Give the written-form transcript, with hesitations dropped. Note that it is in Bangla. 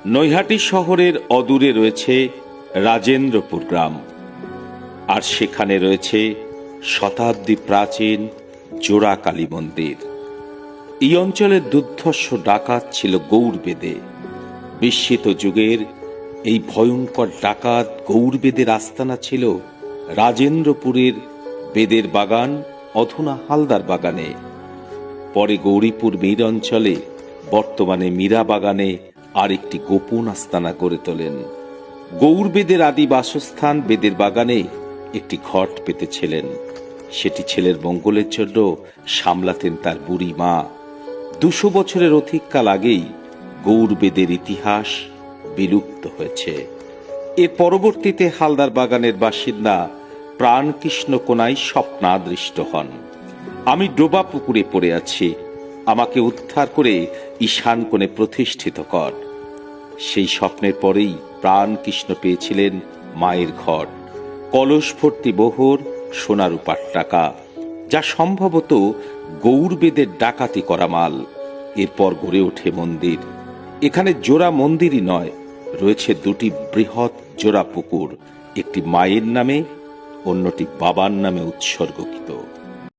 নৈহাটি শহরের অদূরে রয়েছে রাজেন্দ্রপুর গ্রাম, আর সেখানে রয়েছে শতাব্দী প্রাচীন জোড়া কালী মন্দির। এই অঞ্চলের দুর্ধর্ষ ডাকাত ছিল গৌড়বেদে। বিস্মিত যুগের এই ভয়ঙ্কর ডাকাত গৌড়বেদের আস্তানা ছিল রাজেন্দ্রপুরের বেদের বাগান, অধুনা হালদার বাগানে। পরে গৌরীপুর মীর অঞ্চলে, বর্তমানে মীরা বাগানে আরেকটি গোপন আস্তানা গড়ে তোলেন। গৌড়বেদের আদি বাসস্থান বেদের বাগানে একটি ঘট পেতেছিলেন। সেটি ছেলের মঙ্গলের জন্য সামলাতেন তার বুড়ি মা। 200 বছরের অধিককাল আগেই গৌড়বেদের ইতিহাস বিলুপ্ত হয়েছে। এর পরবর্তীতে হালদার বাগানের বাসিন্দা প্রাণকৃষ্ণ কোনায় স্বপ্নাদৃষ্ট হন। আমি ডোবা পুকুরে পড়ে আছি, আমাকে উদ্ধার করে ঈশান কোণে প্রতিষ্ঠিত কর। সেই স্বপ্নের পরেই প্রাণকৃষ্ণ পেয়েছিলেন মায়ের ঘট, কলস ভর্তি মোহর, সোনা রূপার টাকা, যা সম্ভবত গৌড়বেদের ডাকাতি করা মাল। এরপর গড়ে ওঠে মন্দির। এখানে জোড়া মন্দিরই নয়, রয়েছে 2টি বৃহৎ জোড়া পুকুর, একটি মায়ের নামে, অন্যটি বাবার নামে উৎসর্গিত।